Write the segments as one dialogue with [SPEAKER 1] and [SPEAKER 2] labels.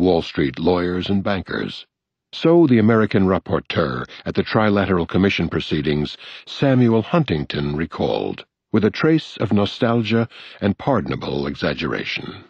[SPEAKER 1] Wall Street lawyers and bankers. So the American rapporteur at the Trilateral Commission proceedings, Samuel Huntington, recalled, with a trace of nostalgia and pardonable exaggeration.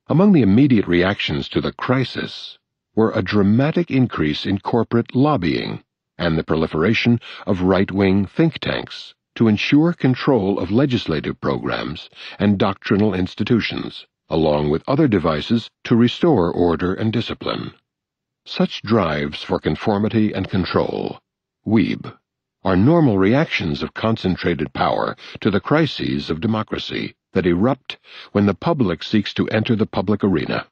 [SPEAKER 1] Among the immediate reactions to the crisis were a dramatic increase in corporate lobbying and the proliferation of right-wing think tanks to ensure control of legislative programs and doctrinal institutions, along with other devices to restore order and discipline. Such drives for conformity and control, weeb, are normal reactions of concentrated power to the crises of democracy that erupt when the public seeks to enter the public arena.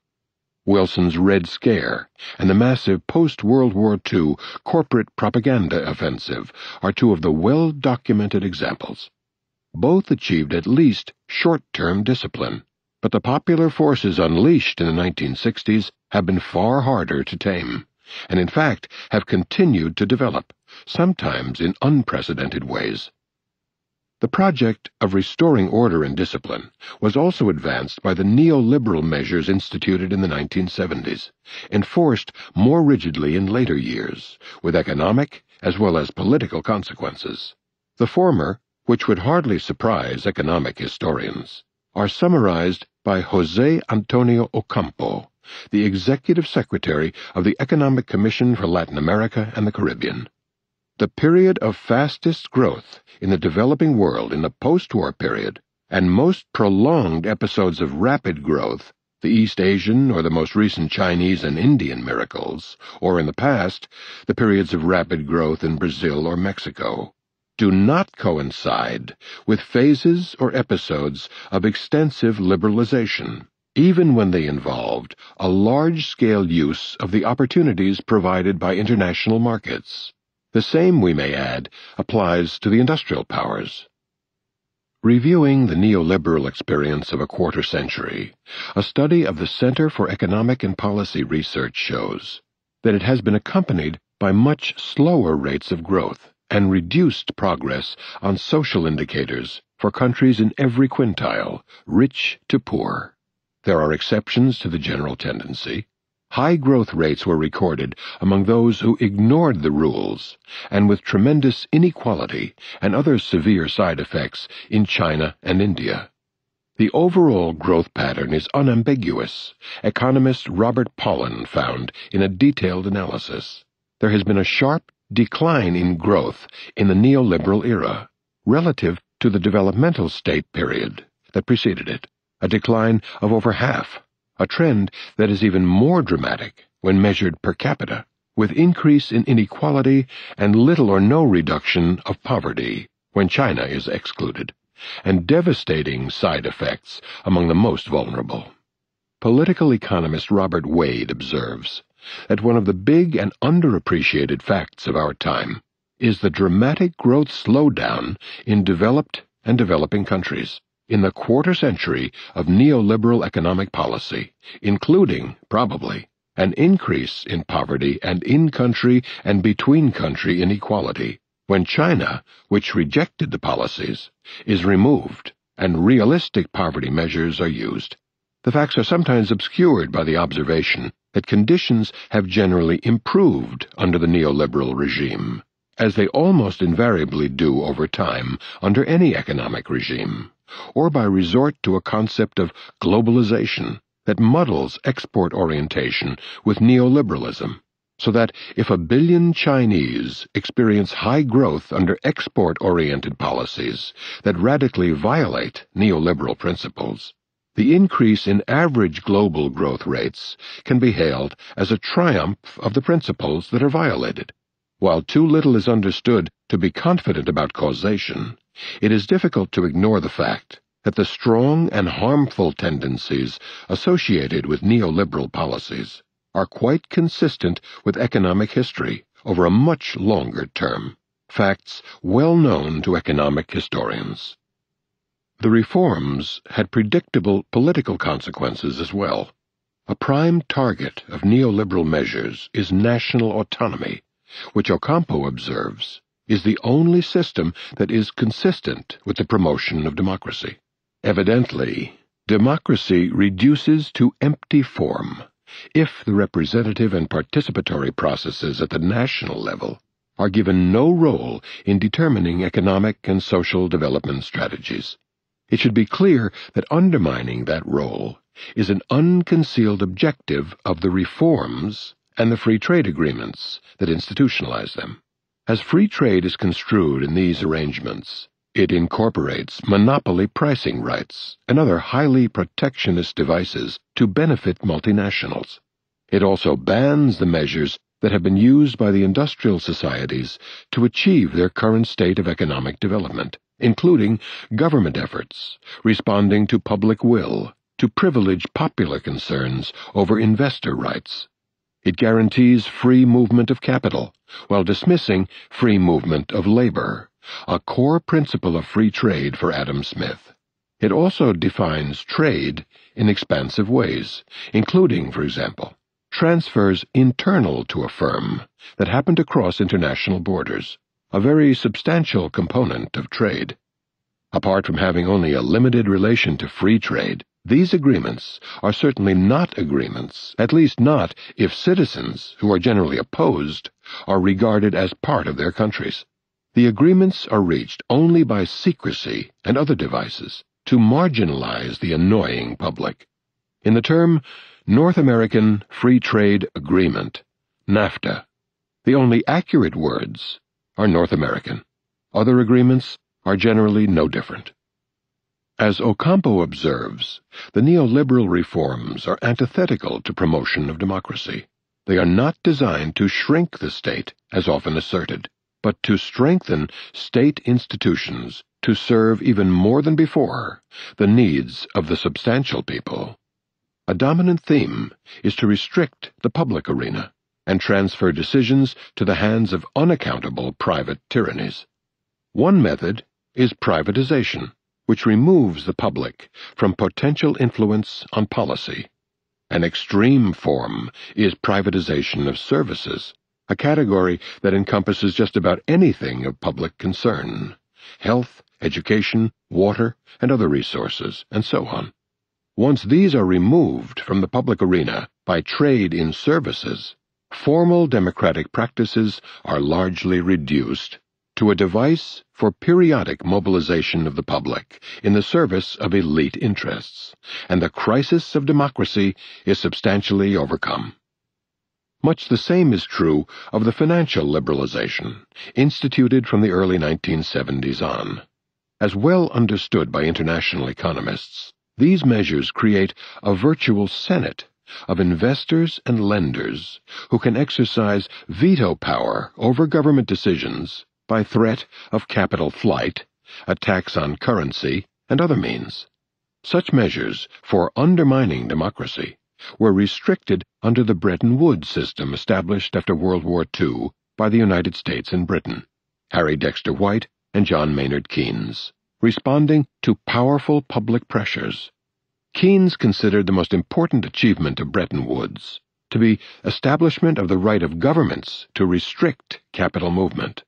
[SPEAKER 1] Wilson's Red Scare and the massive post-World War II corporate propaganda offensive are two of the well-documented examples. Both achieved at least short-term discipline, but the popular forces unleashed in the 1960s have been far harder to tame, and in fact have continued to develop, sometimes in unprecedented ways. The project of restoring order and discipline was also advanced by the neoliberal measures instituted in the 1970s, enforced more rigidly in later years, with economic as well as political consequences. The former, which would hardly surprise economic historians, are summarized by José Antonio Ocampo, the Executive Secretary of the Economic Commission for Latin America and the Caribbean. The period of fastest growth in the developing world in the post-war period, and most prolonged episodes of rapid growth, the East Asian or the most recent Chinese and Indian miracles, or in the past, the periods of rapid growth in Brazil or Mexico, do not coincide with phases or episodes of extensive liberalization, even when they involved a large-scale use of the opportunities provided by international markets. The same, we may add, applies to the industrial powers. Reviewing the neoliberal experience of a quarter century, a study of the Center for Economic and Policy Research shows that it has been accompanied by much slower rates of growth and reduced progress on social indicators for countries in every quintile, rich to poor. There are exceptions to the general tendency. High growth rates were recorded among those who ignored the rules, and with tremendous inequality and other severe side effects in China and India. The overall growth pattern is unambiguous, economist Robert Pollin found in a detailed analysis. There has been a sharp decline in growth in the neoliberal era, relative to the developmental state period that preceded it, a decline of over half. A trend that is even more dramatic when measured per capita, with increase in inequality and little or no reduction of poverty when China is excluded, and devastating side effects among the most vulnerable. Political economist Robert Wade observes that one of the big and underappreciated facts of our time is the dramatic growth slowdown in developed and developing countries in the quarter century of neoliberal economic policy, including, probably, an increase in poverty and in-country and between-country inequality, when China, which rejected the policies, is removed and realistic poverty measures are used. The facts are sometimes obscured by the observation that conditions have generally improved under the neoliberal regime, as they almost invariably do over time under any economic regime, or by resort to a concept of globalization that muddles export orientation with neoliberalism, so that if 1 billion Chinese experience high growth under export-oriented policies that radically violate neoliberal principles, the increase in average global growth rates can be hailed as a triumph of the principles that are violated. While too little is understood to be confident about causation, it is difficult to ignore the fact that the strong and harmful tendencies associated with neoliberal policies are quite consistent with economic history over a much longer term, facts well known to economic historians. The reforms had predictable political consequences as well. A prime target of neoliberal measures is national autonomy, which Ocampo observes is the only system that is consistent with the promotion of democracy. Evidently, democracy reduces to empty form if the representative and participatory processes at the national level are given no role in determining economic and social development strategies. It should be clear that undermining that role is an unconcealed objective of the reforms and the free trade agreements that institutionalize them. As free trade is construed in these arrangements, it incorporates monopoly pricing rights and other highly protectionist devices to benefit multinationals. It also bans the measures that have been used by the industrial societies to achieve their current state of economic development, including government efforts responding to public will to privilege popular concerns over investor rights. It guarantees free movement of capital while dismissing free movement of labor, a core principle of free trade for Adam Smith. It also defines trade in expansive ways, including, for example, transfers internal to a firm that happen to cross international borders, a very substantial component of trade. Apart from having only a limited relation to free trade, these agreements are certainly not agreements, at least not if citizens, who are generally opposed, are regarded as part of their countries. The agreements are reached only by secrecy and other devices to marginalize the annoying public. In the term North American Free Trade Agreement, NAFTA, the only accurate words are North American. Other agreements are generally no different. As Ocampo observes, the neoliberal reforms are antithetical to promotion of democracy. They are not designed to shrink the state, as often asserted, but to strengthen state institutions to serve even more than before the needs of the substantial people. A dominant theme is to restrict the public arena and transfer decisions to the hands of unaccountable private tyrannies. One method is privatization, which removes the public from potential influence on policy. An extreme form is privatization of services, a category that encompasses just about anything of public concern: health, education, water, and other resources, and so on. Once these are removed from the public arena by trade in services, formal democratic practices are largely reduced to a device for periodic mobilization of the public in the service of elite interests, and the crisis of democracy is substantially overcome. Much the same is true of the financial liberalization instituted from the early 1970s on. As well understood by international economists, these measures create a virtual Senate of investors and lenders who can exercise veto power over government decisions by threat of capital flight, attacks on currency, and other means. Such measures for undermining democracy were restricted under the Bretton Woods system established after World War II by the United States and Britain, Harry Dexter White and John Maynard Keynes, responding to powerful public pressures. Keynes considered the most important achievement of Bretton Woods to be establishment of the right of governments to restrict capital movement.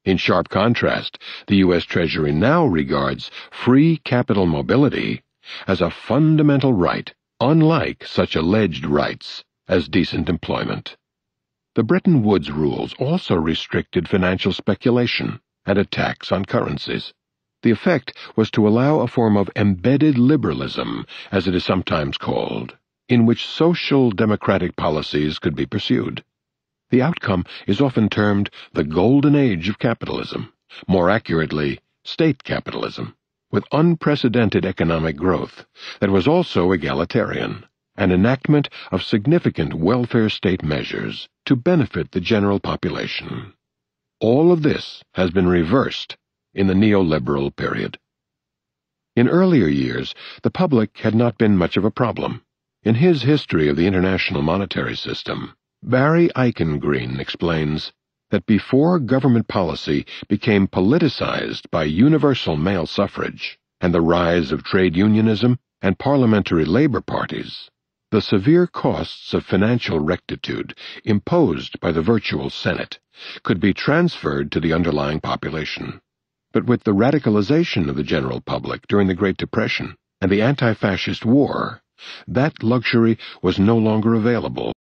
[SPEAKER 1] In sharp contrast, the U.S. Treasury now regards free capital mobility as a fundamental right, unlike such alleged rights as decent employment. The Bretton Woods rules also restricted financial speculation and attacks on currencies. The effect was to allow a form of embedded liberalism, as it is sometimes called, in which social democratic policies could be pursued. The outcome is often termed the golden age of capitalism, more accurately, state capitalism, with unprecedented economic growth that was also egalitarian, an enactment of significant welfare state measures to benefit the general population. All of this has been reversed in the neoliberal period. In earlier years, the public had not been much of a problem. In his History of the International Monetary System, Barry Eichengreen explains that before government policy became politicized by universal male suffrage and the rise of trade unionism and parliamentary labor parties, the severe costs of financial rectitude imposed by the virtual Senate could be transferred to the underlying population. But with the radicalization of the general public during the Great Depression and the anti-fascist war, That luxury was no longer available